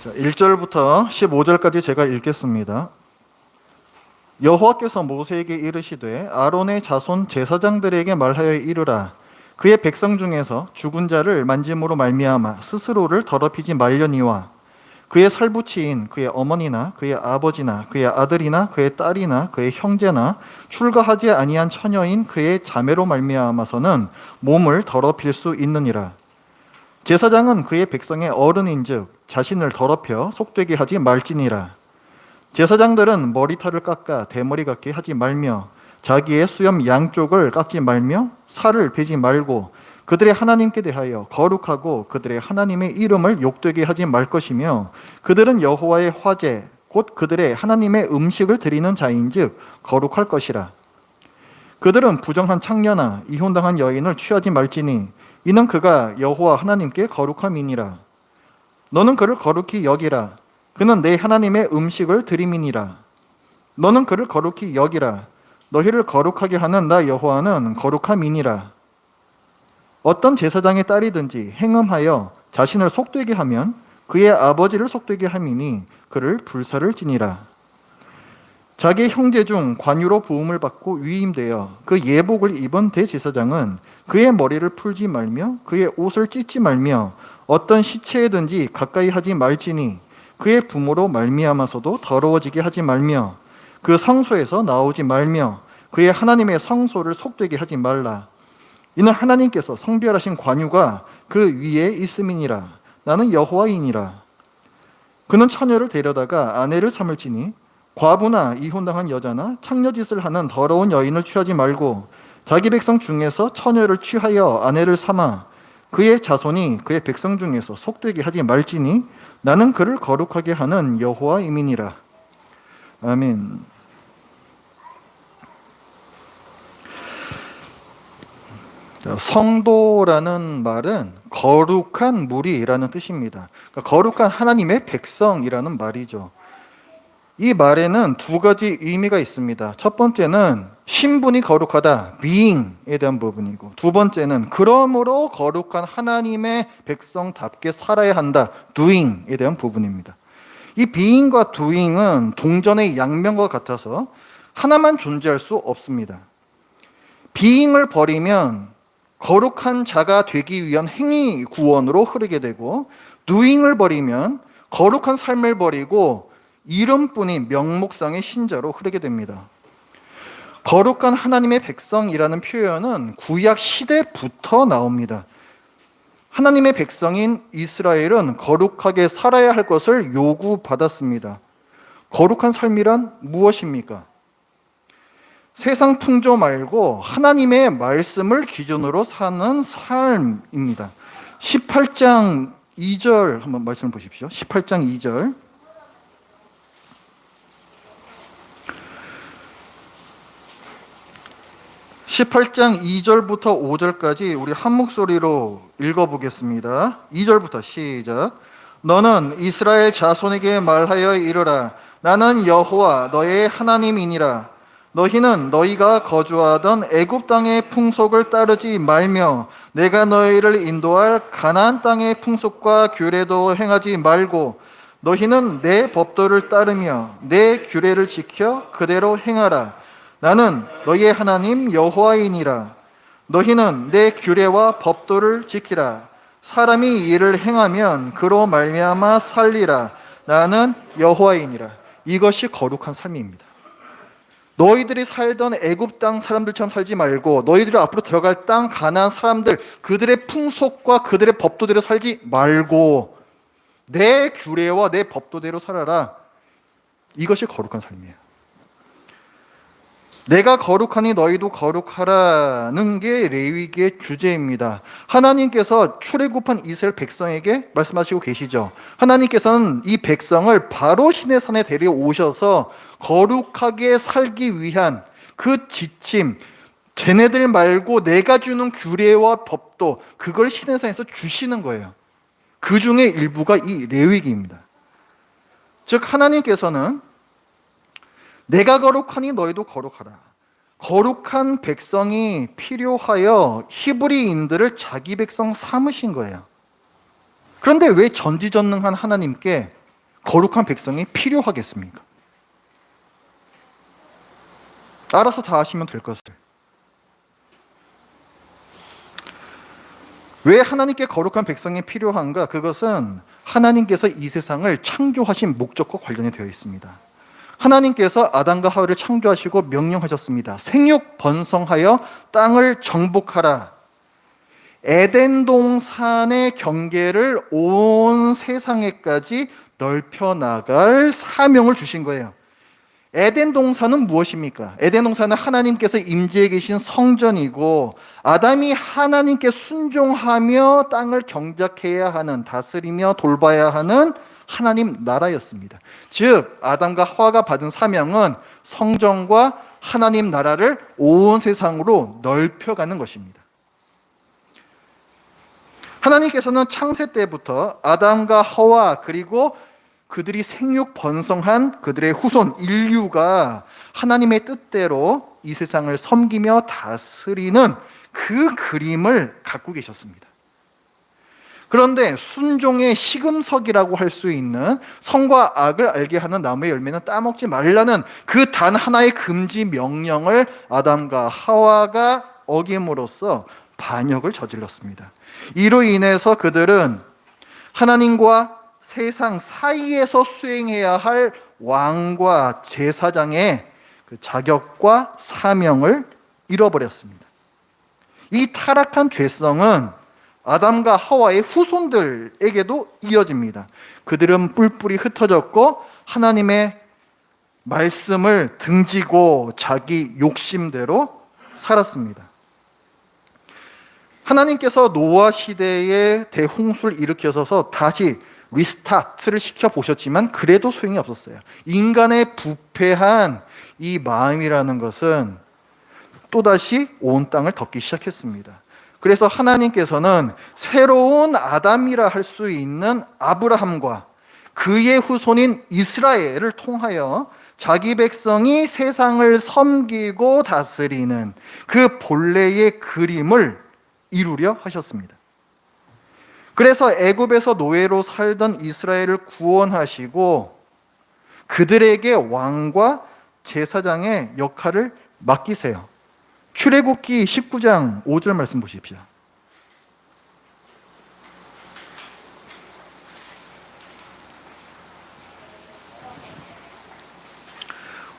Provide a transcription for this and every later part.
자, 1절부터 15절까지 제가 읽겠습니다. 여호와께서 모세에게 이르시되 아론의 자손 제사장들에게 말하여 이르라. 그의 백성 중에서 죽은 자를 만짐으로 말미암아 스스로를 더럽히지 말려니와 그의 살부치인 그의 어머니나 그의 아버지나 그의 아들이나 그의 딸이나 그의 형제나 출가하지 아니한 처녀인 그의 자매로 말미암아서는 몸을 더럽힐 수 있느니라. 제사장은 그의 백성의 어른인즉 자신을 더럽혀 속되게 하지 말지니라. 제사장들은 머리털을 깎아 대머리 같게 하지 말며 자기의 수염 양쪽을 깎지 말며 살을 베지 말고 그들의 하나님께 대하여 거룩하고 그들의 하나님의 이름을 욕되게 하지 말 것이며 그들은 여호와의 화제 곧 그들의 하나님의 음식을 드리는 자인즉 거룩할 것이라. 그들은 부정한 창녀나 이혼당한 여인을 취하지 말지니 이는 그가 여호와 하나님께 거룩함이니라. 너는 그를 거룩히 여기라. 그는 내 하나님의 음식을 드림이니라. 너는 그를 거룩히 여기라. 너희를 거룩하게 하는 나 여호와는 거룩함이니라. 어떤 제사장의 딸이든지 행음하여 자신을 속되게 하면 그의 아버지를 속되게 함이니 그를 불사를 지니라. 자기 형제 중 관유로 부음을 받고 위임되어 그 예복을 입은 대제사장은 그의 머리를 풀지 말며 그의 옷을 찢지 말며 어떤 시체에든지 가까이 하지 말지니 그의 부모로 말미암아서도 더러워지게 하지 말며 그 성소에서 나오지 말며 그의 하나님의 성소를 속되게 하지 말라. 이는 하나님께서 성별하신 관유가 그 위에 있음이니라. 나는 여호와이니라. 그는 처녀를 데려다가 아내를 삼을지니 과부나 이혼당한 여자나 창녀짓을 하는 더러운 여인을 취하지 말고 자기 백성 중에서 처녀를 취하여 아내를 삼아 그의 자손이 그의 백성 중에서 속되게 하지 말지니 나는 그를 거룩하게 하는 여호와임이니라. 아멘. 성도라는 말은 거룩한 무리라는 뜻입니다. 그러니까 거룩한 하나님의 백성이라는 말이죠. 이 말에는 두 가지 의미가 있습니다. 첫 번째는 신분이 거룩하다, being에 대한 부분이고, 두 번째는 그러므로 거룩한 하나님의 백성답게 살아야 한다, doing에 대한 부분입니다. 이 being과 doing은 동전의 양면과 같아서 하나만 존재할 수 없습니다. being을 버리면 거룩한 자가 되기 위한 행위 구원으로 흐르게 되고, doing을 버리면 거룩한 삶을 버리고 이름뿐인 명목상의 신자로 흐르게 됩니다. 거룩한 하나님의 백성이라는 표현은 구약 시대부터 나옵니다. 하나님의 백성인 이스라엘은 거룩하게 살아야 할 것을 요구받았습니다. 거룩한 삶이란 무엇입니까? 세상 풍조 말고 하나님의 말씀을 기준으로 사는 삶입니다. 18장 2절 한번 말씀을 보십시오. 18장 2절. 18장 2절부터 5절까지 우리 한 목소리로 읽어보겠습니다. 2절부터 시작. 너는 이스라엘 자손에게 말하여 이르라. 나는 여호와 너의 하나님이니라. 너희는 너희가 거주하던 애굽 땅의 풍속을 따르지 말며 내가 너희를 인도할 가나안 땅의 풍속과 규례도 행하지 말고 너희는 내 법도를 따르며 내 규례를 지켜 그대로 행하라. 나는 너희의 하나님 여호와이니라. 너희는 내 규례와 법도를 지키라. 사람이 이를 행하면 그로 말미암아 살리라. 나는 여호와이니라. 이것이 거룩한 삶입니다. 너희들이 살던 애굽 땅 사람들처럼 살지 말고 너희들이 앞으로 들어갈 땅 가나안 사람들 그들의 풍속과 그들의 법도대로 살지 말고 내 규례와 내 법도대로 살아라. 이것이 거룩한 삶이에요. 내가 거룩하니 너희도 거룩하라는 게 레위기의 주제입니다. 하나님께서 출애굽한 이스라엘 백성에게 말씀하시고 계시죠. 하나님께서는 이 백성을 바로 시내 산에 데려오셔서 거룩하게 살기 위한 그 지침, 쟤네들 말고 내가 주는 규례와 법도 그걸 시내 산에서 주시는 거예요. 그 중에 일부가 이 레위기입니다. 즉 하나님께서는 내가 거룩하니 너희도 거룩하라. 거룩한 백성이 필요하여 히브리인들을 자기 백성 삼으신 거예요. 그런데 왜 전지전능한 하나님께 거룩한 백성이 필요하겠습니까? 알아서 다 하시면 될 것을. 왜 하나님께 거룩한 백성이 필요한가? 그것은 하나님께서 이 세상을 창조하신 목적과 관련이 되어 있습니다. 하나님께서 아담과 하와를 창조하시고 명령하셨습니다. 생육 번성하여 땅을 정복하라. 에덴 동산의 경계를 온 세상에까지 넓혀 나갈 사명을 주신 거예요. 에덴 동산은 무엇입니까? 에덴 동산은 하나님께서 임재해 계신 성전이고, 아담이 하나님께 순종하며 땅을 경작해야 하는, 다스리며 돌봐야 하는 하나님 나라였습니다. 즉 아담과 하와가 받은 사명은 성전과 하나님 나라를 온 세상으로 넓혀가는 것입니다. 하나님께서는 창세 때부터 아담과 하와, 그리고 그들이 생육 번성한 그들의 후손 인류가 하나님의 뜻대로 이 세상을 섬기며 다스리는 그 그림을 갖고 계셨습니다. 그런데 순종의 시금석이라고 할 수 있는 선과 악을 알게 하는 나무의 열매는 따먹지 말라는 그 단 하나의 금지 명령을 아담과 하와가 어김으로써 반역을 저질렀습니다. 이로 인해서 그들은 하나님과 세상 사이에서 수행해야 할 왕과 제사장의 그 자격과 사명을 잃어버렸습니다. 이 타락한 죄성은 아담과 하와의 후손들에게도 이어집니다. 그들은 뿔뿔이 흩어졌고 하나님의 말씀을 등지고 자기 욕심대로 살았습니다. 하나님께서 노아 시대에 대홍수를 일으켜서 다시 리스타트를 시켜보셨지만 그래도 소용이 없었어요. 인간의 부패한 이 마음이라는 것은 또다시 온 땅을 덮기 시작했습니다. 그래서 하나님께서는 새로운 아담이라 할 수 있는 아브라함과 그의 후손인 이스라엘을 통하여 자기 백성이 세상을 섬기고 다스리는 그 본래의 그림을 이루려 하셨습니다. 그래서 애굽에서 노예로 살던 이스라엘을 구원하시고 그들에게 왕과 제사장의 역할을 맡기세요. 출애굽기 19장 5절 말씀 보십시오.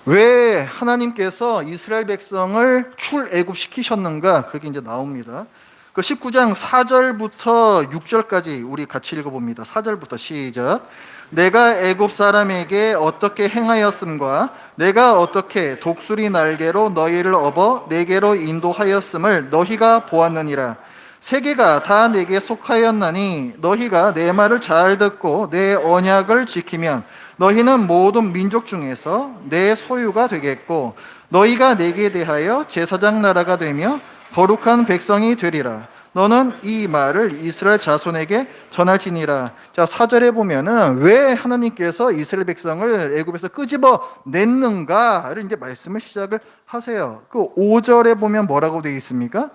왜 하나님께서 이스라엘 백성을 출애굽시키셨는가? 그게 이제 나옵니다. 그 19장 4절부터 6절까지 우리 같이 읽어봅니다. 4절부터 시작. 내가 애굽 사람에게 어떻게 행하였음과 내가 어떻게 독수리 날개로 너희를 업어 내게로 인도하였음을 너희가 보았느니라. 세계가 다 내게 속하였나니 너희가 내 말을 잘 듣고 내 언약을 지키면 너희는 모든 민족 중에서 내 소유가 되겠고 너희가 내게 대하여 제사장 나라가 되며 거룩한 백성이 되리라. 너는 이 말을 이스라엘 자손에게 전할지니라. 자, 4절에 보면은 왜 하나님께서 이스라엘 백성을 애굽에서 끄집어 냈는가를 이제 말씀을 시작을 하세요. 그 5절에 보면 뭐라고 되어 있습니까?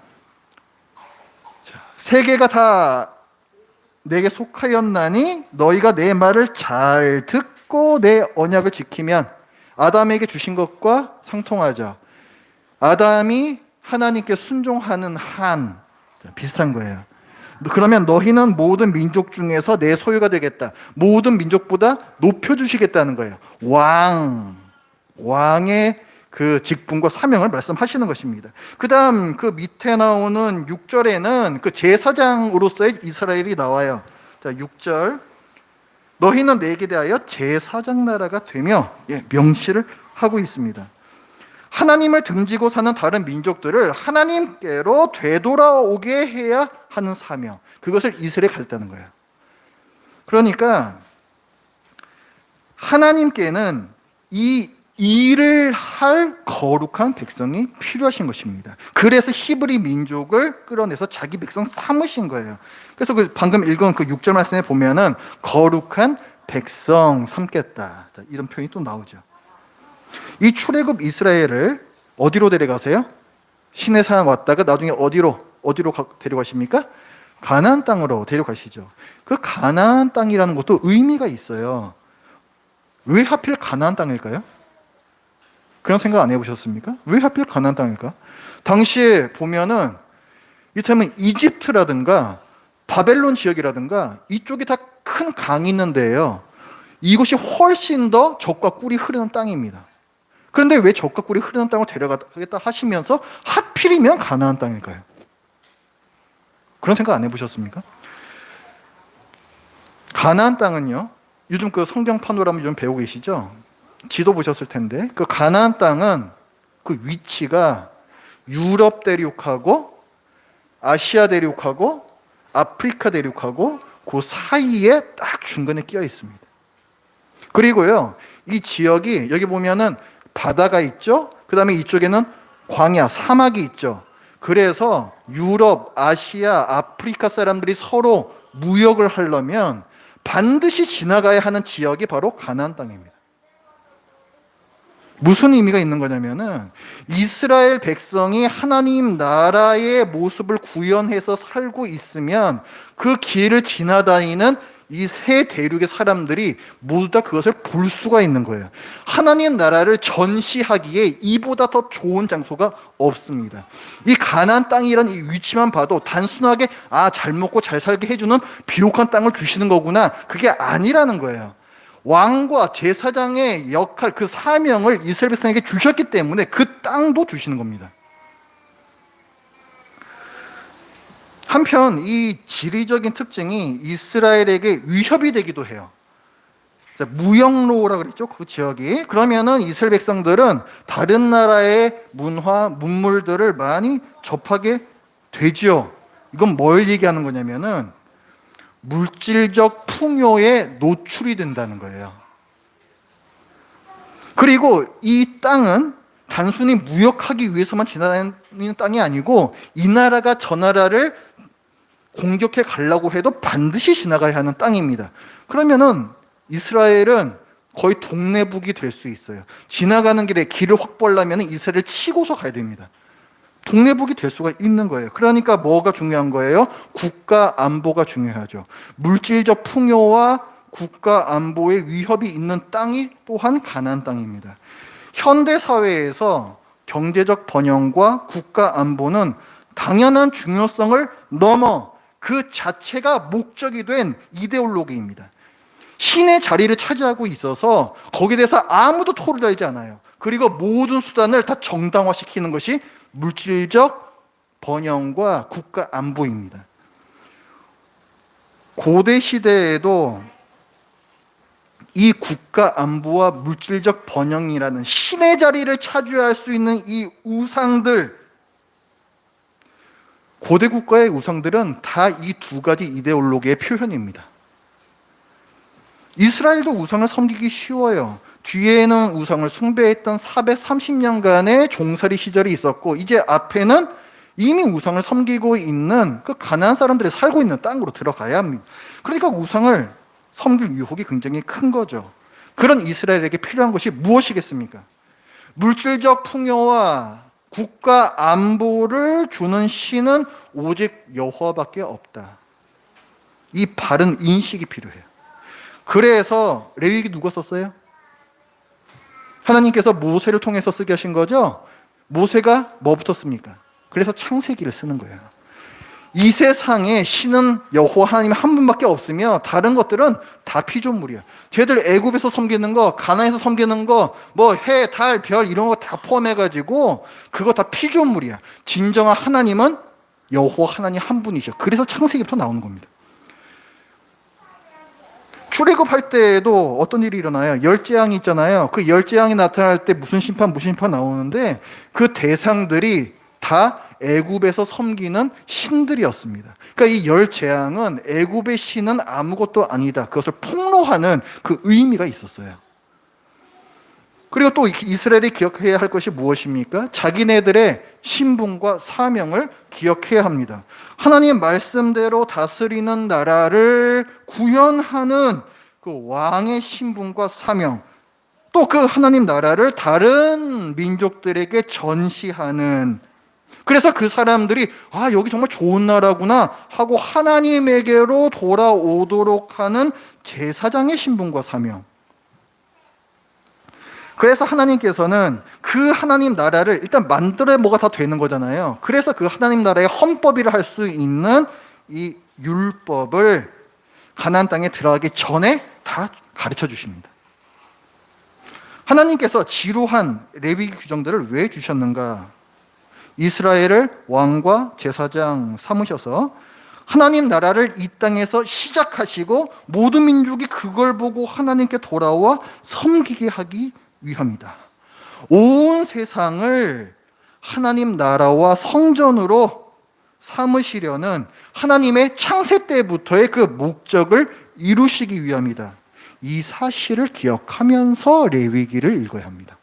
자, 세계가 다 내게 속하였나니 너희가 내 말을 잘 듣고 내 언약을 지키면 아담에게 주신 것과 상통하죠. 아담이 하나님께 순종하는 한 비슷한 거예요. 그러면 너희는 모든 민족 중에서 내 소유가 되겠다. 모든 민족보다 높여주시겠다는 거예요. 왕의 그 직분과 사명을 말씀하시는 것입니다. 그 다음 그 밑에 나오는 6절에는 그 제사장으로서의 이스라엘이 나와요. 자, 6절. 너희는 내게 대하여 제사장 나라가 되며 명시를 하고 있습니다. 하나님을 등지고 사는 다른 민족들을 하나님께로 되돌아오게 해야 하는 사명, 그것을 이스라엘에 가졌다는 거예요. 그러니까 하나님께는 이 일을 할 거룩한 백성이 필요하신 것입니다. 그래서 히브리 민족을 끌어내서 자기 백성 삼으신 거예요. 그래서 그 방금 읽은 그 6절 말씀에 보면은 거룩한 백성 삼겠다, 이런 표현이 또 나오죠. 이 출애굽 이스라엘을 어디로 데려가세요? 시내산 왔다가 나중에 어디로 데려가십니까? 가나안 땅으로 데려가시죠. 그 가나안 땅이라는 것도 의미가 있어요. 왜 하필 가나안 땅일까요? 그런 생각 안 해보셨습니까? 왜 하필 가나안 땅일까? 당시에 보면은 이참에 이집트라든가 바벨론 지역이라든가 이쪽이 다 큰 강이 있는데요. 이곳이 훨씬 더 젖과 꿀이 흐르는 땅입니다. 그런데 왜 젖과 꿀이 흐르는 땅을 데려가겠다 하시면서 하필이면 가나안 땅일까요? 그런 생각 안 해보셨습니까? 가나안 땅은요, 요즘 그 성경 파노라마 좀 배우고 계시죠? 지도 보셨을 텐데 그 가나안 땅은 그 위치가 유럽 대륙하고 아시아 대륙하고 아프리카 대륙하고 그 사이에 딱 중간에 끼어 있습니다. 그리고요, 이 지역이 여기 보면은 바다가 있죠. 그 다음에 이쪽에는 광야, 사막이 있죠. 그래서 유럽, 아시아, 아프리카 사람들이 서로 무역을 하려면 반드시 지나가야 하는 지역이 바로 가나안 땅입니다. 무슨 의미가 있는 거냐면은 이스라엘 백성이 하나님 나라의 모습을 구현해서 살고 있으면 그 길을 지나다니는 이 세 대륙의 사람들이 모두 다 그것을 볼 수가 있는 거예요. 하나님 나라를 전시하기에 이보다 더 좋은 장소가 없습니다. 이 가나안 땅이라는 이 위치만 봐도 단순하게 잘 먹고 잘 살게 해주는 비옥한 땅을 주시는 거구나, 그게 아니라는 거예요. 왕과 제사장의 역할, 그 사명을 이스라엘 백성에게 주셨기 때문에 그 땅도 주시는 겁니다. 한편 이 지리적인 특징이 이스라엘에게 위협이 되기도 해요. 무역로라 그랬죠, 그 지역이. 그러면은 이스라엘 백성들은 다른 나라의 문화, 문물들을 많이 접하게 되죠. 이건 뭘 얘기하는 거냐면은 물질적 풍요에 노출이 된다는 거예요. 그리고 이 땅은 단순히 무역하기 위해서만 지나다니는 땅이 아니고 이 나라가 저 나라를 공격해 가려고 해도 반드시 지나가야 하는 땅입니다. 그러면은 이스라엘은 거의 동네북이 될 수 있어요. 지나가는 길에 길을 확 벌려면 이스라엘을 치고서 가야 됩니다. 동네북이 될 수가 있는 거예요. 그러니까 뭐가 중요한 거예요? 국가 안보가 중요하죠. 물질적 풍요와 국가 안보의 위협이 있는 땅이 또한 가나안 땅입니다. 현대 사회에서 경제적 번영과 국가 안보는 당연한 중요성을 넘어 그 자체가 목적이 된 이데올로기입니다. 신의 자리를 차지하고 있어서 거기에 대해서 아무도 토를 달지 않아요. 그리고 모든 수단을 다 정당화시키는 것이 물질적 번영과 국가 안보입니다. 고대 시대에도 이 국가 안보와 물질적 번영이라는 신의 자리를 차지할 수 있는 이 우상들, 고대 국가의 우상들은 다 이 두 가지 이데올로기의 표현입니다. 이스라엘도 우상을 섬기기 쉬워요. 뒤에는 우상을 숭배했던 430년간의 종살이 시절이 있었고, 이제 앞에는 이미 우상을 섬기고 있는 그 가나안 사람들이 살고 있는 땅으로 들어가야 합니다. 그러니까 우상을 섬길 유혹이 굉장히 큰 거죠. 그런 이스라엘에게 필요한 것이 무엇이겠습니까? 물질적 풍요와 국가 안보를 주는 신은 오직 여호와밖에 없다. 이 바른 인식이 필요해요. 그래서 레위기 누가 썼어요? 하나님께서 모세를 통해서 쓰게 하신 거죠? 모세가 뭐부터 씁니까? 그래서 창세기를 쓰는 거예요. 이 세상에 신은 여호와 하나님 한 분밖에 없으며 다른 것들은 다 피조물이야. 쟤들 애굽에서 섬기는 거, 가나안에서 섬기는 거, 뭐 해, 달, 별 이런 거 다 포함해가지고 그거 다 피조물이야. 진정한 하나님은 여호와 하나님 한 분이셔. 그래서 창세기부터 나오는 겁니다. 출애굽할 때에도 어떤 일이 일어나요? 열재앙이 있잖아요. 그 열재앙이 나타날 때 무슨 심판 나오는데 그 대상들이 다 애굽에서 섬기는 신들이었습니다. 그러니까 이 열재앙은 애굽의 신은 아무것도 아니다, 그것을 폭로하는 그 의미가 있었어요. 그리고 또 이스라엘이 기억해야 할 것이 무엇입니까? 자기네들의 신분과 사명을 기억해야 합니다. 하나님 말씀대로 다스리는 나라를 구현하는 그 왕의 신분과 사명, 또 그 하나님 나라를 다른 민족들에게 전시하는, 그래서 그 사람들이 여기 정말 좋은 나라구나 하고 하나님에게로 돌아오도록 하는 제사장의 신분과 사명, 그래서 하나님께서는 그 하나님 나라를 일단 만들어야 뭐가 다 되는 거잖아요. 그래서 그 하나님 나라의 헌법이라 할 수 있는 이 율법을 가나안 땅에 들어가기 전에 다 가르쳐 주십니다. 하나님께서 지루한 레위기 규정들을 왜 주셨는가? 이스라엘을 왕과 제사장 삼으셔서 하나님 나라를 이 땅에서 시작하시고 모든 민족이 그걸 보고 하나님께 돌아와 섬기게 하기 위함이다. 온 세상을 하나님 나라와 성전으로 삼으시려는 하나님의 창세 때부터의 그 목적을 이루시기 위함이다. 이 사실을 기억하면서 레위기를 읽어야 합니다.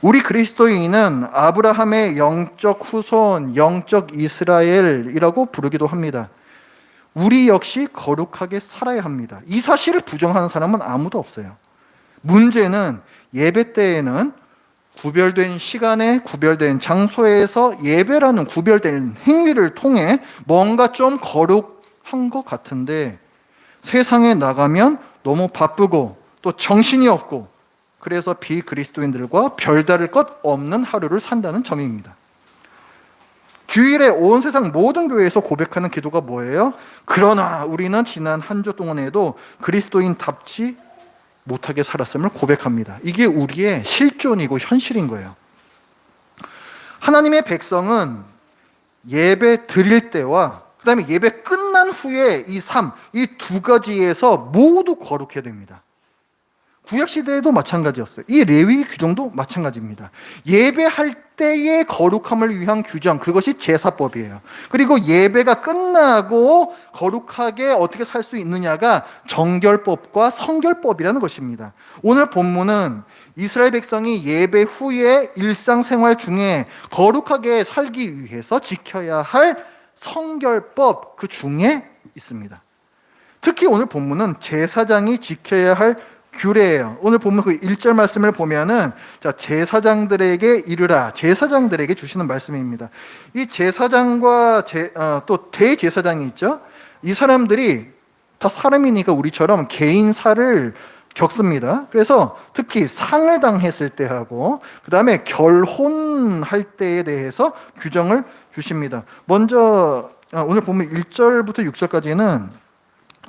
우리 그리스도인은 아브라함의 영적 후손, 영적 이스라엘이라고 부르기도 합니다. 우리 역시 거룩하게 살아야 합니다. 이 사실을 부정하는 사람은 아무도 없어요. 문제는 예배 때에는 구별된 시간에 구별된 장소에서 예배라는 구별된 행위를 통해 뭔가 좀 거룩한 것 같은데 세상에 나가면 너무 바쁘고 또 정신이 없고 그래서 비그리스도인들과 별다를 것 없는 하루를 산다는 점입니다. 주일에 온 세상 모든 교회에서 고백하는 기도가 뭐예요? 그러나 우리는 지난 한 주 동안에도 그리스도인답지 못하게 살았음을 고백합니다. 이게 우리의 실존이고 현실인 거예요. 하나님의 백성은 예배 드릴 때와 그 다음에 예배 끝난 후에 이 삶, 이 두 가지에서 모두 거룩해야 됩니다. 구약시대에도 마찬가지였어요. 이 레위기 규정도 마찬가지입니다. 예배할 때의 거룩함을 위한 규정, 그것이 제사법이에요. 그리고 예배가 끝나고 거룩하게 어떻게 살 수 있느냐가 정결법과 성결법이라는 것입니다. 오늘 본문은 이스라엘 백성이 예배 후에 일상생활 중에 거룩하게 살기 위해서 지켜야 할 성결법 그 중에 있습니다. 특히 오늘 본문은 제사장이 지켜야 할 규례예요. 오늘 보면 그 1절 말씀을 보면은 자, 제사장들에게 이르라. 제사장들에게 주시는 말씀입니다. 이 제사장과 또 대제사장이 있죠. 이 사람들이 다 사람이니까 우리처럼 개인사를 겪습니다. 그래서 특히 상을 당했을 때 하고 그 다음에 결혼할 때에 대해서 규정을 주십니다. 먼저 오늘 보면 1절부터 6절까지는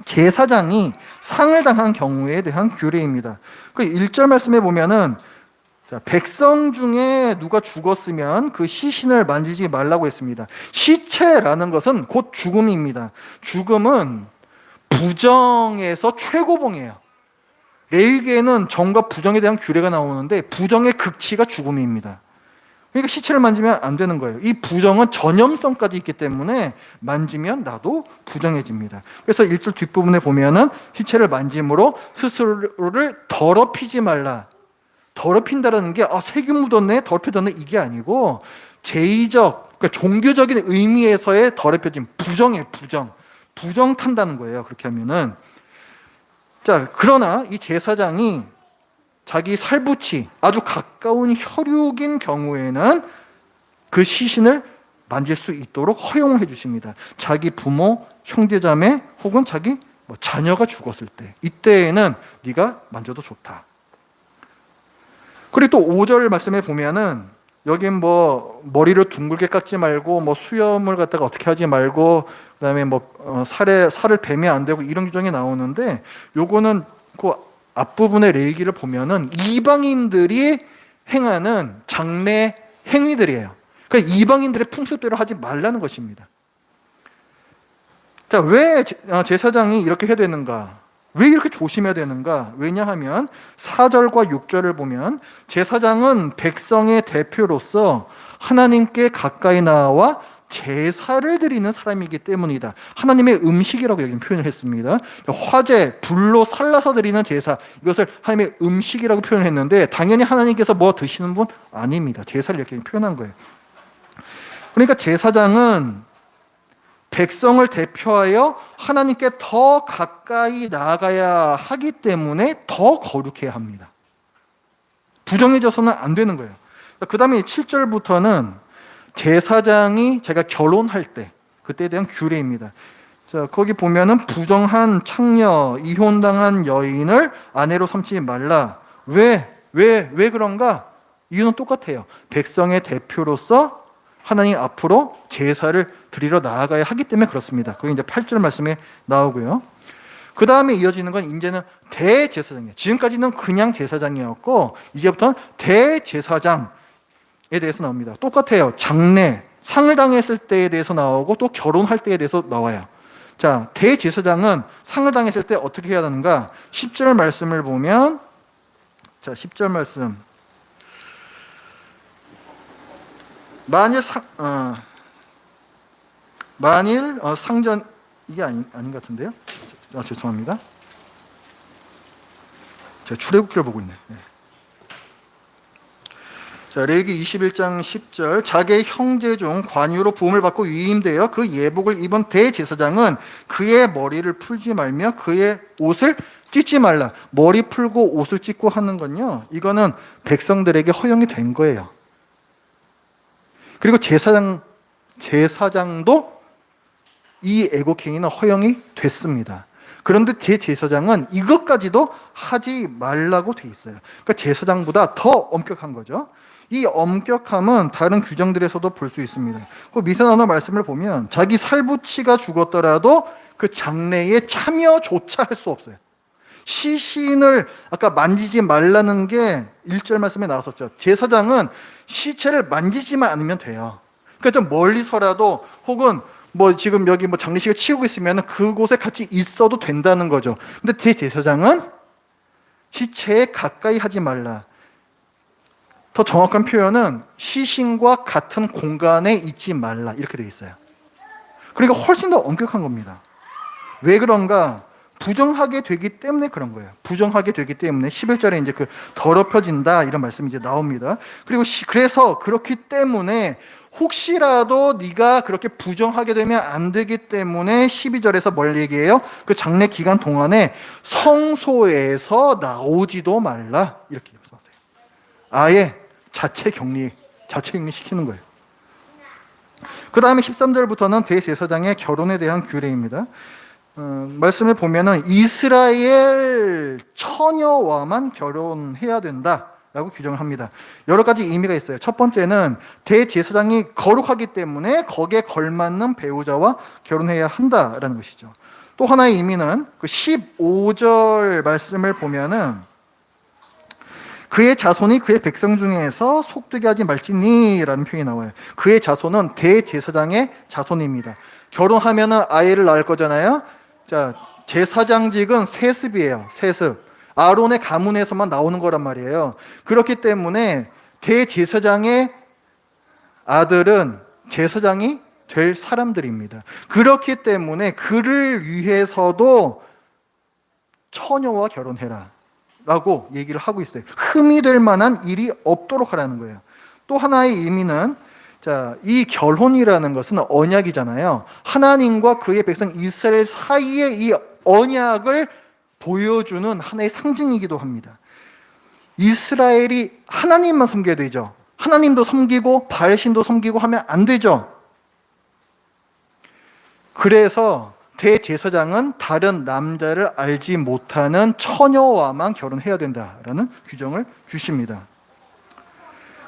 제사장이 상을 당한 경우에 대한 규례입니다. 그 1절 말씀에 보면은 백성 중에 누가 죽었으면 그 시신을 만지지 말라고 했습니다. 시체라는 것은 곧 죽음입니다. 죽음은 부정에서 최고봉이에요. 레위기에는 정과 부정에 대한 규례가 나오는데 부정의 극치가 죽음입니다. 그러니까 시체를 만지면 안 되는 거예요. 이 부정은 전염성까지 있기 때문에 만지면 나도 부정해집니다. 그래서 1절 뒷부분에 보면은 시체를 만짐으로 스스로를 더럽히지 말라. 더럽힌다라는 게 세균 묻었네, 더럽혀졌네 이게 아니고 제의적, 그러니까 종교적인 의미에서의 더럽혀짐, 부정이에요. 부정 탄다는 거예요. 그렇게 하면은 자, 그러나 이 제사장이 자기 살붙이 아주 가까운 혈육인 경우에는 그 시신을 만질 수 있도록 허용을 해주십니다. 자기 부모, 형제자매 혹은 자기 자녀가 죽었을 때 이때에는 네가 만져도 좋다. 그리고 또 5절 말씀에 보면은 여긴 머리를 둥글게 깎지 말고 수염을 갖다가 어떻게 하지 말고 그다음에 살을 베면 안 되고 이런 규정이 나오는데 요거는 그 앞부분의 레위기를 보면은 이방인들이 행하는 장례 행위들이에요. 그러니까 이방인들의 풍습대로 하지 말라는 것입니다. 자, 왜 제사장이 이렇게 해야 되는가? 왜 이렇게 조심해야 되는가? 왜냐하면 4절과 6절을 보면 제사장은 백성의 대표로서 하나님께 가까이 나와 제사를 드리는 사람이기 때문이다. 하나님의 음식이라고 여기 표현을 했습니다. 화제, 불로 살라서 드리는 제사, 이것을 하나님의 음식이라고 표현을 했는데 당연히 하나님께서 드시는 분 아닙니다. 제사를 이렇게 표현한 거예요. 그러니까 제사장은 백성을 대표하여 하나님께 더 가까이 나아가야 하기 때문에 더 거룩해야 합니다. 부정해져서는 안 되는 거예요. 그 다음에 7절부터는 제사장이 제가 결혼할 때 그때에 대한 규례입니다. 자, 거기 보면은 부정한 창녀, 이혼당한 여인을 아내로 삼지 말라. 왜 그런가? 이유는 똑같아요. 백성의 대표로서 하나님 앞으로 제사를 드리러 나아가야 하기 때문에 그렇습니다. 그게 이제 8절 말씀에 나오고요. 그 다음에 이어지는 건 이제는 대제사장이에요. 지금까지는 그냥 제사장이었고 이제부터는 대제사장에 대해서 나옵니다. 똑같아요. 장례, 상을 당했을 때에 대해서 나오고 또 결혼할 때에 대해서 나와요. 자, 대제사장은 상을 당했을 때 어떻게 해야 하는가? 10절 말씀을 보면, 자, 10절 말씀. 만일 상전, 이게 아닌 것 같은데요? 죄송합니다. 제가 출애굽기를 보고 있네. 네. 자, 레위기 21장 10절. 자기의 형제 중 관유로 부음을 받고 위임되어 그 예복을 입은 대제사장은 그의 머리를 풀지 말며 그의 옷을 찢지 말라. 머리 풀고 옷을 찢고 하는 건요, 이거는 백성들에게 허용이 된 거예요. 그리고 제사장도 이 애국행위는 허용이 됐습니다. 그런데 제사장은 이것까지도 하지 말라고 돼 있어요. 그러니까 제사장보다 더 엄격한 거죠. 이 엄격함은 다른 규정들에서도 볼 수 있습니다. 그 미세나누어 말씀을 보면 자기 살부치가 죽었더라도 그 장례에 참여조차 할 수 없어요. 시신을 아까 만지지 말라는 게 1절 말씀에 나왔었죠. 제사장은 시체를 만지지만 않으면 돼요. 그러니까 좀 멀리서라도 혹은 지금 여기 장례식을 치르고 있으면 그곳에 같이 있어도 된다는 거죠. 근데 대제사장은 시체에 가까이 하지 말라. 더 정확한 표현은 시신과 같은 공간에 있지 말라, 이렇게 되어 있어요. 그러니까 훨씬 더 엄격한 겁니다. 왜 그런가? 부정하게 되기 때문에 그런 거예요. 부정하게 되기 때문에 11절에 이제 그 더럽혀진다 이런 말씀이 이제 나옵니다. 그리고 그래서 그렇기 때문에 혹시라도 네가 그렇게 부정하게 되면 안 되기 때문에 12절에서 뭘 얘기해요? 그 장례 기간 동안에 성소에서 나오지도 말라, 이렇게 말씀하세요. 아예 자체 격리 시키는 거예요. 그 다음에 13절부터는 대제사장의 결혼에 대한 규례입니다. 말씀을 보면은 이스라엘 처녀와만 결혼해야 된다라고 규정을 합니다. 여러 가지 의미가 있어요. 첫 번째는 대제사장이 거룩하기 때문에 거기에 걸맞는 배우자와 결혼해야 한다라는 것이죠. 또 하나의 의미는 그 15절 말씀을 보면은 그의 자손이 그의 백성 중에서 속되게 하지 말지니라는 표현이 나와요. 그의 자손은 대제사장의 자손입니다. 결혼하면은 아이를 낳을 거잖아요. 자, 제사장직은 세습이에요. 세습. 아론의 가문에서만 나오는 거란 말이에요. 그렇기 때문에 대제사장의 아들은 제사장이 될 사람들입니다. 그렇기 때문에 그를 위해서도 처녀와 결혼해라 라고 얘기를 하고 있어요. 흠이 될 만한 일이 없도록 하라는 거예요. 또 하나의 의미는, 자, 이 결혼이라는 것은 언약이잖아요. 하나님과 그의 백성 이스라엘 사이의 이 언약을 보여주는 하나의 상징이기도 합니다. 이스라엘이 하나님만 섬겨야 되죠. 하나님도 섬기고 바알신도 섬기고 하면 안 되죠. 그래서 대제사장은 다른 남자를 알지 못하는 처녀와만 결혼해야 된다라는 규정을 주십니다.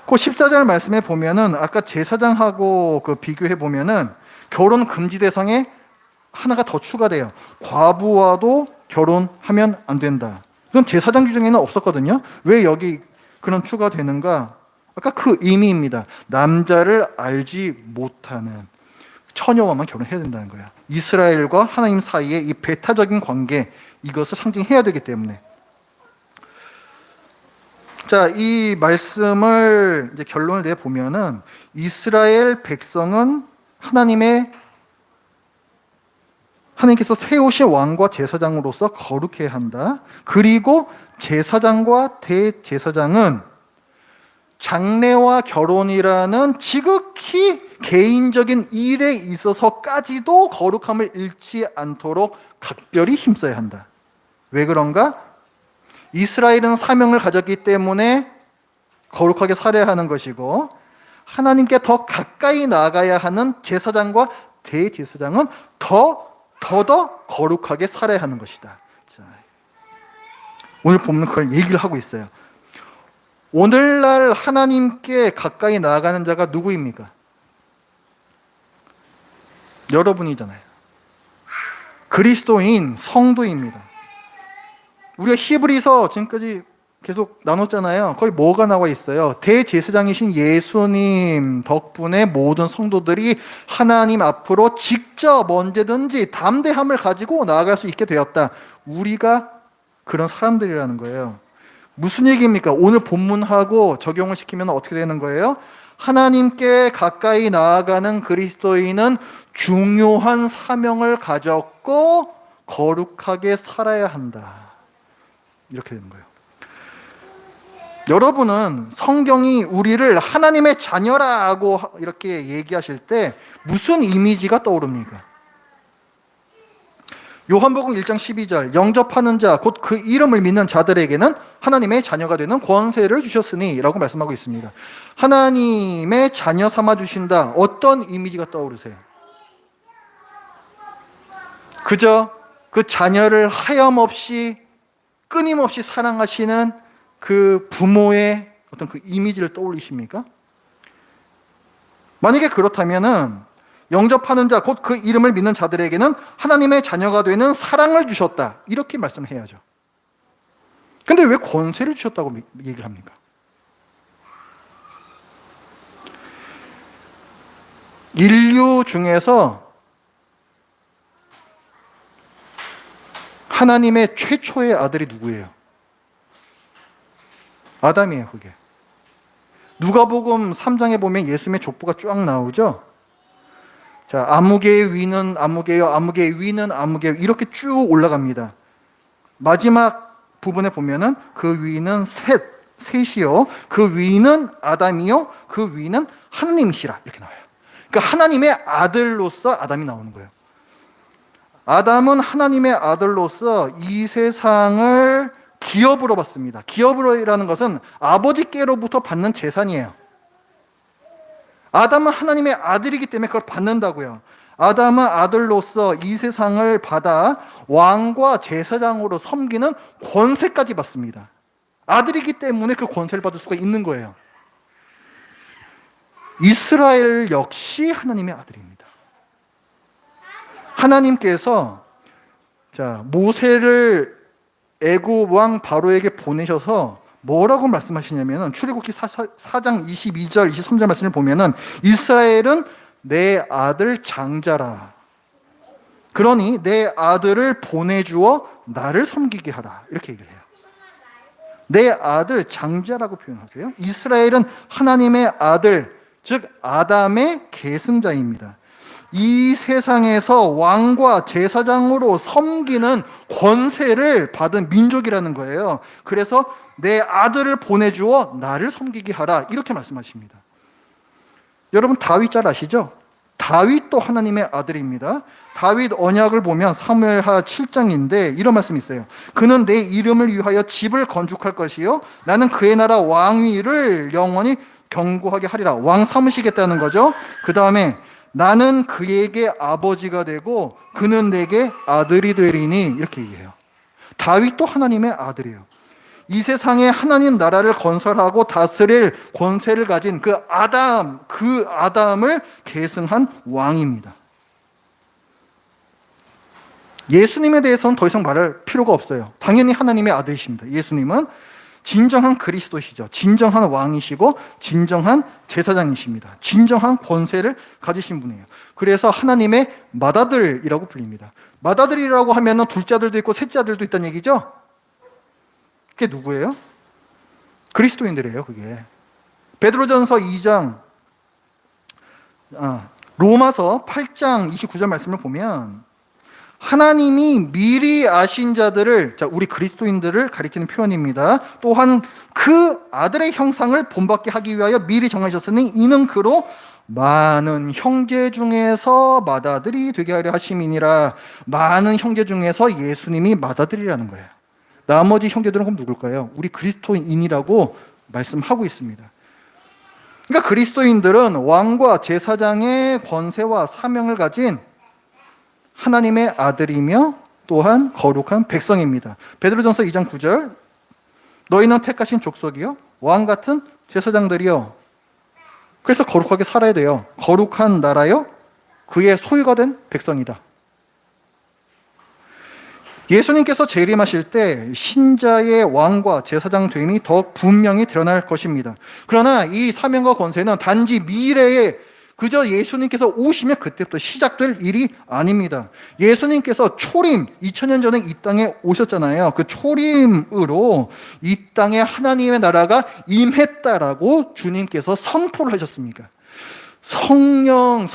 그 14절 말씀에 보면은 아까 제사장하고 그 비교해 보면은 결혼 금지 대상에 하나가 더 추가돼요. 과부와도 결혼하면 안 된다. 그건 제사장 규정에는 없었거든요. 왜 여기 그런 추가되는가? 아까 그 의미입니다. 남자를 알지 못하는 처녀와만 결혼해야 된다는 거야. 이스라엘과 하나님 사이의 이 배타적인 관계, 이것을 상징해야 되기 때문에. 자, 이 말씀을 이제 결론을 내 보면은 이스라엘 백성은 하나님께서 세우신 왕과 제사장으로서 거룩해야 한다. 그리고 제사장과 대제사장은 장례와 결혼이라는 지극히 개인적인 일에 있어서까지도 거룩함을 잃지 않도록 각별히 힘써야 한다. 왜 그런가? 이스라엘은 사명을 가졌기 때문에 거룩하게 살아야 하는 것이고, 하나님께 더 가까이 나아가야 하는 제사장과 대제사장은 더 거룩하게 살아야 하는 것이다. 자, 오늘 본문은 그걸 얘기를 하고 있어요. 오늘날 하나님께 가까이 나아가는 자가 누구입니까? 여러분이잖아요. 그리스도인, 성도입니다. 우리가 히브리서 지금까지 계속 나눴잖아요. 거기 뭐가 나와 있어요? 대제사장이신 예수님 덕분에 모든 성도들이 하나님 앞으로 직접 언제든지 담대함을 가지고 나아갈 수 있게 되었다. 우리가 그런 사람들이라는 거예요. 무슨 얘기입니까? 오늘 본문하고 적용을 시키면 어떻게 되는 거예요? 하나님께 가까이 나아가는 그리스도인은 중요한 사명을 가졌고 거룩하게 살아야 한다. 이렇게 되는 거예요. 여러분은 성경이 우리를 하나님의 자녀라고 이렇게 얘기하실 때 무슨 이미지가 떠오릅니까? 요한복음 1장 12절 영접하는 자 곧 그 이름을 믿는 자들에게는 하나님의 자녀가 되는 권세를 주셨으니 라고 말씀하고 있습니다. 하나님의 자녀 삼아 주신다. 어떤 이미지가 떠오르세요? 그저 그 자녀를 하염없이 끊임없이 사랑하시는 그 부모의 어떤 그 이미지를 떠올리십니까? 만약에 그렇다면은 영접하는 자 곧 그 이름을 믿는 자들에게는 하나님의 자녀가 되는 사랑을 주셨다. 이렇게 말씀을 해야죠. 근데 왜 권세를 주셨다고 얘기를 합니까? 인류 중에서 하나님의 최초의 아들이 누구예요? 아담이에요, 그게. 누가복음 3장에 보면 예수님의 족보가 쫙 나오죠? 자, 아무개의 위는 아무개요, 아무개의 위는 아무개요, 이렇게 쭉 올라갑니다. 마지막 부분에 보면은 그 위는 셋이요, 그 위는 아담이요, 그 위는 하나님이시라, 이렇게 나와요. 그러니까 하나님의 아들로서 아담이 나오는 거예요. 아담은 하나님의 아들로서 이 세상을 기업으로 받습니다. 기업으로라는 것은 아버지께로부터 받는 재산이에요. 아담은 하나님의 아들이기 때문에 그걸 받는다고요. 아담은 아들로서 이 세상을 받아 왕과 제사장으로 섬기는 권세까지 받습니다. 아들이기 때문에 그 권세를 받을 수가 있는 거예요. 이스라엘 역시 하나님의 아들입니다. 하나님께서 모세를 애굽 왕 바로에게 보내셔서 뭐라고 말씀하시냐면 출애굽기 4장 22절 23절 말씀을 보면은 이스라엘은 내 아들 장자라. 그러니 내 아들을 보내주어 나를 섬기게 하라. 이렇게 얘기를 해요. 내 아들 장자라고 표현하세요. 이스라엘은 하나님의 아들, 즉 아담의 계승자입니다. 이 세상에서 왕과 제사장으로 섬기는 권세를 받은 민족이라는 거예요. 그래서 내 아들을 보내주어 나를 섬기게 하라. 이렇게 말씀하십니다. 여러분 다윗 잘 아시죠? 다윗도 하나님의 아들입니다. 다윗 언약을 보면 사무엘하 7장인데 이런 말씀이 있어요. 그는 내 이름을 위하여 집을 건축할 것이요 나는 그의 나라 왕위를 영원히 견고하게 하리라. 왕 삼으시겠다는 거죠. 그 다음에 나는 그에게 아버지가 되고 그는 내게 아들이 되리니 이렇게 얘기해요. 다윗도 하나님의 아들이에요. 이 세상에 하나님 나라를 건설하고 다스릴 권세를 가진 그 아담을 계승한 왕입니다. 예수님에 대해서는 더 이상 말할 필요가 없어요. 당연히 하나님의 아들이십니다. 예수님은 진정한 그리스도시죠. 진정한 왕이시고 진정한 제사장이십니다. 진정한 권세를 가지신 분이에요. 그래서 하나님의 맏아들이라고 불립니다. 맏아들이라고 하면 둘째 아들도 있고 셋째 아들도 있다는 얘기죠. 그게 누구예요? 그리스도인들이에요. 그게 베드로전서 2장 로마서 8장 29절 말씀을 보면 하나님이 미리 아신 자들을, 우리 그리스도인들을 가리키는 표현입니다. 또한 그 아들의 형상을 본받게 하기 위하여 미리 정하셨으니 이는 그로 많은 형제 중에서 맏아들이 되게 하려 하심이니라. 많은 형제 중에서 예수님이 맏아들이라는 거예요. 나머지 형제들은 그럼 누굴까요? 우리 그리스도인이라고 말씀하고 있습니다. 그러니까 그리스도인들은 왕과 제사장의 권세와 사명을 가진 하나님의 아들이며 또한 거룩한 백성입니다. 베드로전서 2장 9절 너희는 택하신 족속이요 왕 같은 제사장들이요. 그래서 거룩하게 살아야 돼요. 거룩한 나라요, 그의 소유가 된 백성이다. 예수님께서 재림하실 때 신자의 왕과 제사장 됨이 더욱 분명히 드러날 것입니다. 그러나 이 사명과 권세는 단지 미래에 그저 예수님께서 오시면 그때부터 시작될 일이 아닙니다. 예수님께서 초림 2000년 전에 이 땅에 오셨잖아요. 그 초림으로 이 땅에 하나님의 나라가 임했다라고 주님께서 선포를 하셨습니까? 성령께서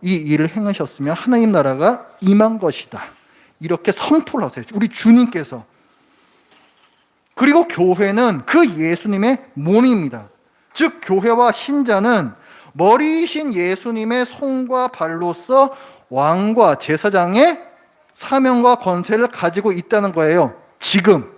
이 일을 행하셨으면 하나님 나라가 임한 것이다. 이렇게 선포를 하세요. 우리 주님께서. 그리고 교회는 그 예수님의 몸입니다. 즉 교회와 신자는 머리이신 예수님의 손과 발로서 왕과 제사장의 사명과 권세를 가지고 있다는 거예요. 지금.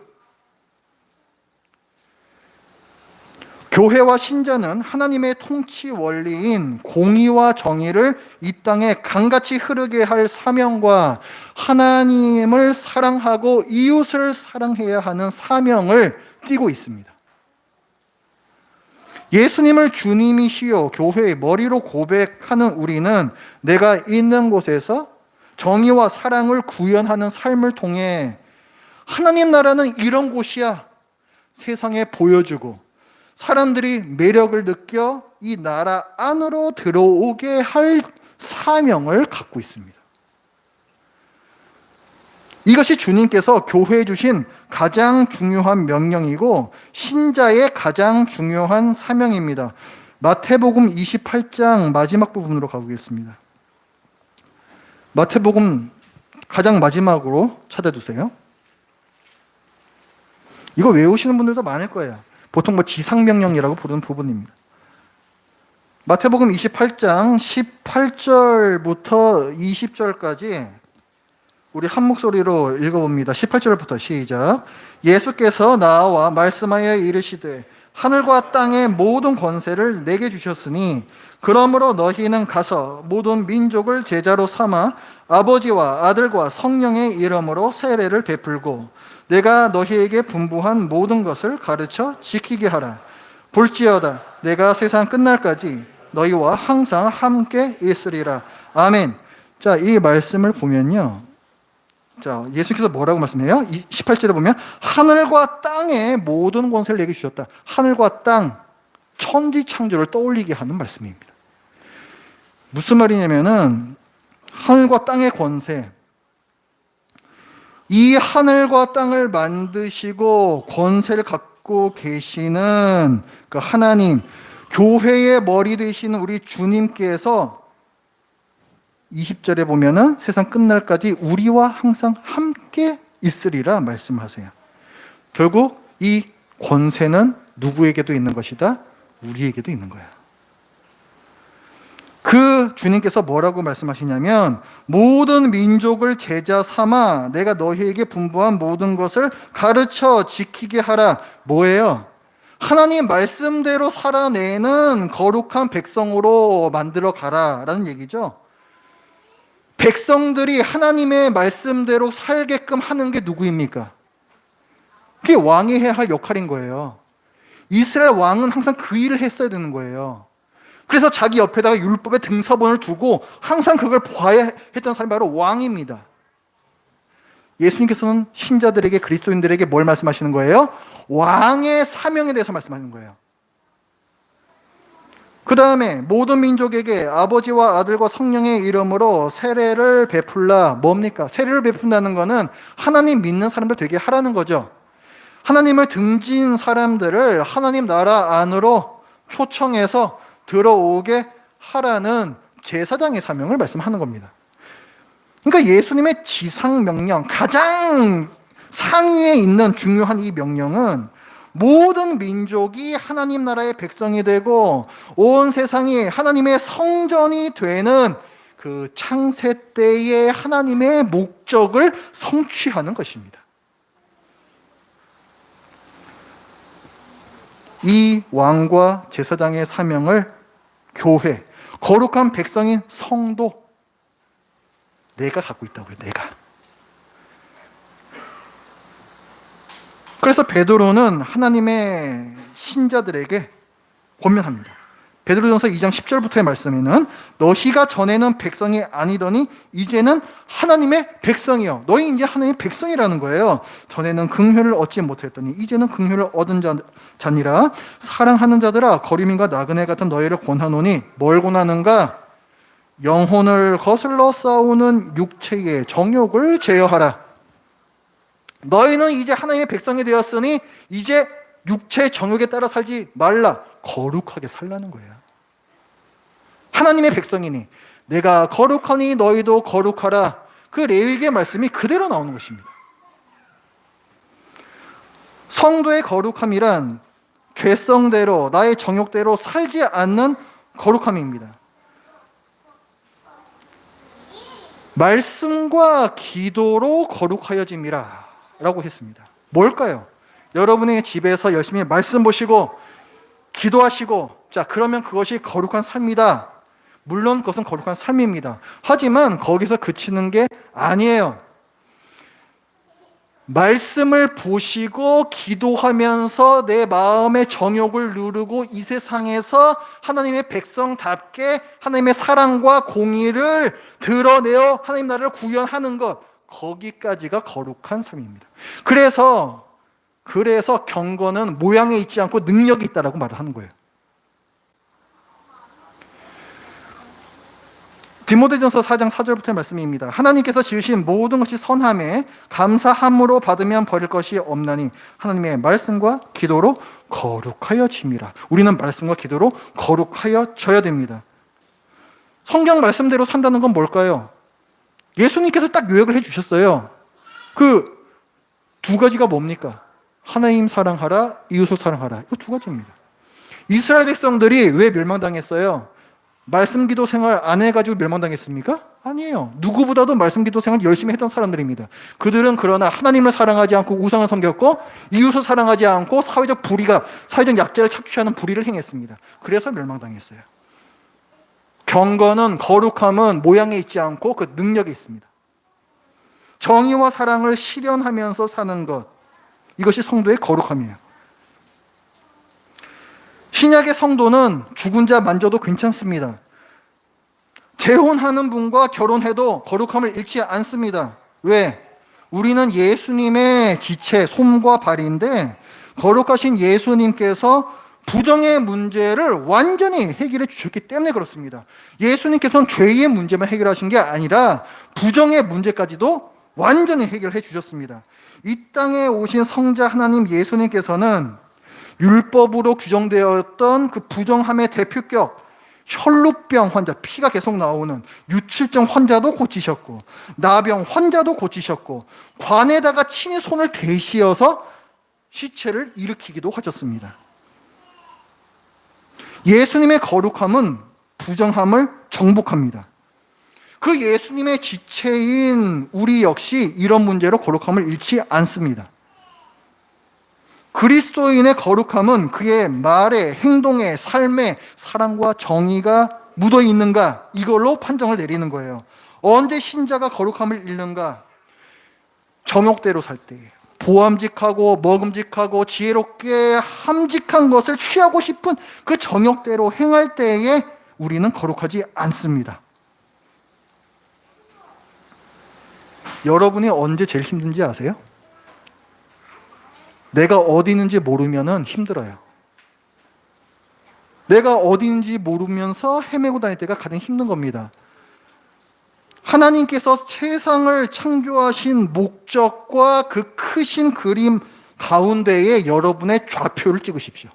교회와 신자는 하나님의 통치 원리인 공의와 정의를 이 땅에 강같이 흐르게 할 사명과 하나님을 사랑하고 이웃을 사랑해야 하는 사명을 띠고 있습니다. 예수님을 주님이시요 교회의 머리로 고백하는 우리는 내가 있는 곳에서 정의와 사랑을 구현하는 삶을 통해 하나님 나라는 이런 곳이야 세상에 보여주고 사람들이 매력을 느껴 이 나라 안으로 들어오게 할 사명을 갖고 있습니다. 이것이 주님께서 교회에 주신 가장 중요한 명령이고 신자의 가장 중요한 사명입니다. 마태복음 28장 마지막 부분으로 가보겠습니다. 마태복음 가장 마지막으로 찾아주세요. 이거 외우시는 분들도 많을 거예요. 보통 지상명령이라고 부르는 부분입니다. 마태복음 28장 18절부터 20절까지 우리 한 목소리로 읽어봅니다. 18절부터 시작. 예수께서 나와 말씀하여 이르시되 하늘과 땅의 모든 권세를 내게 주셨으니 그러므로 너희는 가서 모든 민족을 제자로 삼아 아버지와 아들과 성령의 이름으로 세례를 베풀고 내가 너희에게 분부한 모든 것을 가르쳐 지키게 하라. 볼지어다 내가 세상 끝날까지 너희와 항상 함께 있으리라. 아멘. 자, 이 말씀을 보면요. 자, 예수께서 뭐라고 말씀해요? 18절에 보면 하늘과 땅의 모든 권세를 내게 주셨다. 하늘과 땅, 천지 창조를 떠올리게 하는 말씀입니다. 무슨 말이냐면은 하늘과 땅의 권세, 이 하늘과 땅을 만드시고 권세를 갖고 계시는 그 하나님, 교회의 머리 되시는 우리 주님께서 20절에 보면은 세상 끝날까지 우리와 항상 함께 있으리라 말씀하세요. 결국 이 권세는 누구에게도 있는 것이다? 우리에게도 있는 거야. 그 주님께서 뭐라고 말씀하시냐면 모든 민족을 제자 삼아 내가 너희에게 분부한 모든 것을 가르쳐 지키게 하라. 뭐예요? 하나님 말씀대로 살아내는 거룩한 백성으로 만들어 가라라는 얘기죠. 백성들이 하나님의 말씀대로 살게끔 하는 게 누구입니까? 그게 왕이 해야 할 역할인 거예요. 이스라엘 왕은 항상 그 일을 했어야 되는 거예요. 그래서 자기 옆에다가 율법의 등서본을 두고 항상 그걸 봐야 했던 사람이 바로 왕입니다. 예수님께서는 신자들에게, 그리스도인들에게 뭘 말씀하시는 거예요? 왕의 사명에 대해서 말씀하시는 거예요. 그 다음에 모든 민족에게 아버지와 아들과 성령의 이름으로 세례를 베풀라. 뭡니까? 세례를 베푼다는 것은 하나님 믿는 사람들 되게 하라는 거죠. 하나님을 등진 사람들을 하나님 나라 안으로 초청해서 들어오게 하라는 제사장의 사명을 말씀하는 겁니다. 그러니까 예수님의 지상명령, 가장 상위에 있는 중요한 이 명령은 모든 민족이 하나님 나라의 백성이 되고 온 세상이 하나님의 성전이 되는 그 창세 때의 하나님의 목적을 성취하는 것입니다. 이 왕과 제사장의 사명을 교회, 거룩한 백성인 성도, 내가 갖고 있다고요. 내가. 그래서 베드로는 하나님의 신자들에게 권면합니다. 베드로전서 2장 10절부터의 말씀에는 너희가 전에는 백성이 아니더니 이제는 하나님의 백성이요. 너희 이제 하나님의 백성이라는 거예요. 전에는 긍휼을 얻지 못했더니 이제는 긍휼을 얻은 자니라. 사랑하는 자들아, 거리민과 나그네 같은 너희를 권하노니 뭘 권하는가? 영혼을 거슬러 싸우는 육체의 정욕을 제어하라. 너희는 이제 하나님의 백성이 되었으니 이제 육체의 정욕에 따라 살지 말라. 거룩하게 살라는 거예요. 하나님의 백성이니 내가 거룩하니 너희도 거룩하라. 그 레위기의 말씀이 그대로 나오는 것입니다. 성도의 거룩함이란 죄성대로 나의 정욕대로 살지 않는 거룩함입니다. 말씀과 기도로 거룩하여짐이라 라고 했습니다. 뭘까요? 여러분의 집에서 열심히 말씀 보시고 기도하시고, 자, 그러면 그것이 거룩한 삶이다. 물론 그것은 거룩한 삶입니다. 하지만 거기서 그치는 게 아니에요. 말씀을 보시고 기도하면서 내 마음의 정욕을 누르고 이 세상에서 하나님의 백성답게 하나님의 사랑과 공의를 드러내어 하나님 나라를 구현하는 것, 거기까지가 거룩한 삶입니다. 그래서 경건은 모양에 있지 않고 능력이 있다라고 말을 하는 거예요. 디모데전서 4장 4절부터의 말씀입니다. 하나님께서 지으신 모든 것이 선함에 감사함으로 받으면 버릴 것이 없나니 하나님의 말씀과 기도로 거룩하여짐이라. 우리는 말씀과 기도로 거룩하여져야 됩니다. 성경 말씀대로 산다는 건 뭘까요? 예수님께서 딱 요약을 해주셨어요. 그 두 가지가 뭡니까? 하나님 사랑하라, 이웃을 사랑하라. 이 두 가지입니다. 이스라엘 백성들이 왜 멸망당했어요? 말씀 기도 생활 안 해가지고 멸망당했습니까? 아니에요. 누구보다도 말씀 기도 생활 열심히 했던 사람들입니다. 그들은 그러나 하나님을 사랑하지 않고 우상을 섬겼고 이웃을 사랑하지 않고 사회적 약자를 착취하는 불의를 행했습니다. 그래서 멸망당했어요. 경건은, 거룩함은 모양에 있지 않고 그 능력에 있습니다. 정의와 사랑을 실현하면서 사는 것, 이것이 성도의 거룩함이에요. 신약의 성도는 죽은 자 만져도 괜찮습니다. 재혼하는 분과 결혼해도 거룩함을 잃지 않습니다. 왜? 우리는 예수님의 지체, 손과 발인데 거룩하신 예수님께서 부정의 문제를 완전히 해결해 주셨기 때문에 그렇습니다. 예수님께서는 죄의 문제만 해결하신 게 아니라 부정의 문제까지도 완전히 해결해 주셨습니다. 이 땅에 오신 성자 하나님 예수님께서는 율법으로 규정되었던 그 부정함의 대표격, 혈루병 환자, 피가 계속 나오는 유출증 환자도 고치셨고, 나병 환자도 고치셨고, 관에다가 친히 손을 대시어서 시체를 일으키기도 하셨습니다. 예수님의 거룩함은 부정함을 정복합니다. 그 예수님의 지체인 우리 역시 이런 문제로 거룩함을 잃지 않습니다. 그리스도인의 거룩함은 그의 말에, 행동에, 삶에 사랑과 정의가 묻어 있는가, 이걸로 판정을 내리는 거예요. 언제 신자가 거룩함을 잃는가? 정욕대로 살 때, 보암직하고 먹음직하고 지혜롭게 함직한 것을 취하고 싶은 그 정욕대로 행할 때에 우리는 거룩하지 않습니다. 여러분이 언제 제일 힘든지 아세요? 내가 어디 있는지 모르면 힘들어요. 내가 어디 있는지 모르면서 헤매고 다닐 때가 가장 힘든 겁니다. 하나님께서 세상을 창조하신 목적과 그 크신 그림 가운데에 여러분의 좌표를 찍으십시오.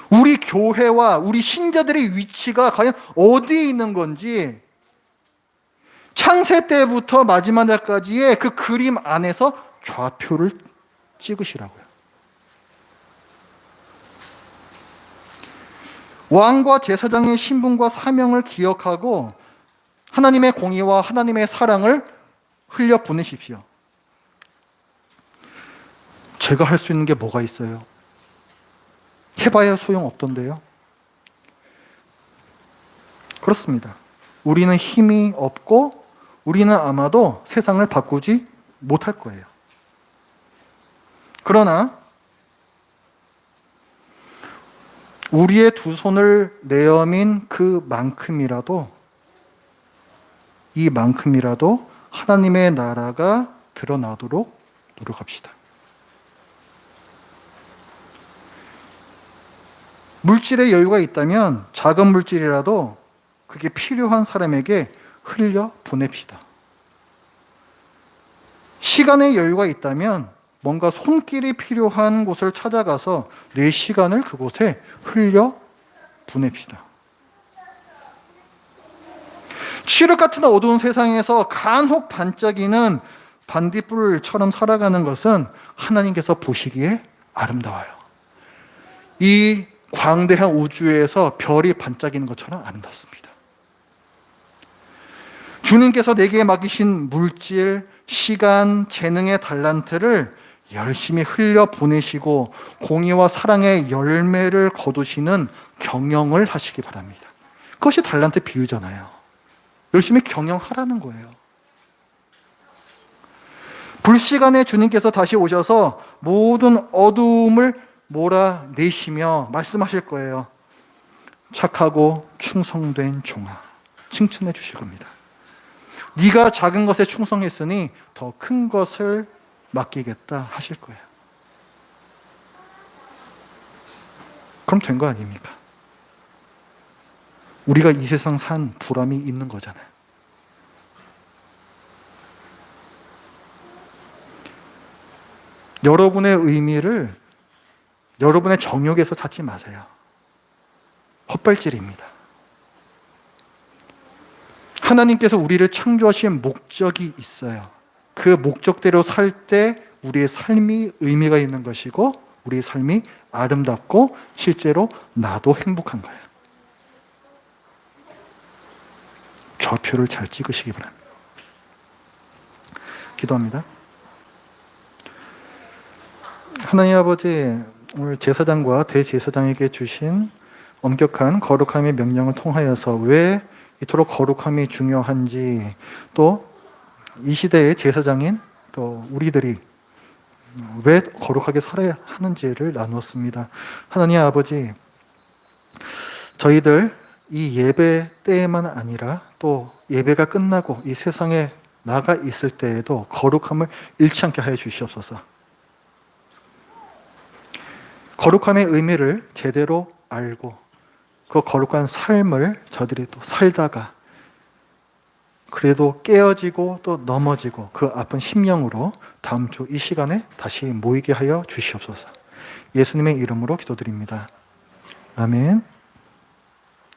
우리 교회와 우리 신자들의 위치가 과연 어디에 있는 건지 창세 때부터 마지막 날까지의 그 그림 안에서 좌표를 찍으시라고요. 왕과 제사장의 신분과 사명을 기억하고 하나님의 공의와 하나님의 사랑을 흘려 보내십시오. 제가 할 수 있는 게 뭐가 있어요? 해봐야 소용없던데요. 그렇습니다. 우리는 힘이 없고 우리는 아마도 세상을 바꾸지 못할 거예요. 그러나 우리의 두 손을 내어민 이만큼이라도 하나님의 나라가 드러나도록 노력합시다. 물질의 여유가 있다면 작은 물질이라도 그게 필요한 사람에게 흘려 보냅시다. 시간의 여유가 있다면 뭔가 손길이 필요한 곳을 찾아가서 내 시간을 그곳에 흘려 보냅시다. 칠흑 같은 어두운 세상에서 간혹 반짝이는 반딧불처럼 살아가는 것은 하나님께서 보시기에 아름다워요. 이 광대한 우주에서 별이 반짝이는 것처럼 아름답습니다. 주님께서 내게 맡기신 물질, 시간, 재능의 달란트를 열심히 흘려 보내시고 공의와 사랑의 열매를 거두시는 경영을 하시기 바랍니다. 그것이 달란트 비유잖아요. 열심히 경영하라는 거예요. 불시간에 주님께서 다시 오셔서 모든 어두움을 몰아내시며 말씀하실 거예요. 착하고 충성된 종아, 칭찬해 주실 겁니다. 네가 작은 것에 충성했으니 더 큰 것을 맡기겠다 하실 거예요. 그럼 된 거 아닙니까? 우리가 이 세상 산 보람이 있는 거잖아요. 여러분의 의미를 여러분의 정욕에서 찾지 마세요. 헛발질입니다. 하나님께서 우리를 창조하신 목적이 있어요. 그 목적대로 살 때 우리의 삶이 의미가 있는 것이고 우리의 삶이 아름답고 실제로 나도 행복한 거예요. 좌표를 잘 찍으시기 바랍니다. 기도합니다. 하나님 아버지, 오늘 제사장과 대제사장에게 주신 엄격한 거룩함의 명령을 통하여서 왜 이토록 거룩함이 중요한지, 또 이 시대의 제사장인 또 우리들이 왜 거룩하게 살아야 하는지를 나누었습니다. 하나님 아버지, 저희들 이 예배 때에만 아니라 또 예배가 끝나고 이 세상에 나가 있을 때에도 거룩함을 잃지 않게 하여 주시옵소서. 거룩함의 의미를 제대로 알고 그 거룩한 삶을 저들이 또 살다가 그래도 깨어지고 또 넘어지고 그 아픈 심령으로 다음 주 이 시간에 다시 모이게 하여 주시옵소서. 예수님의 이름으로 기도드립니다. 아멘.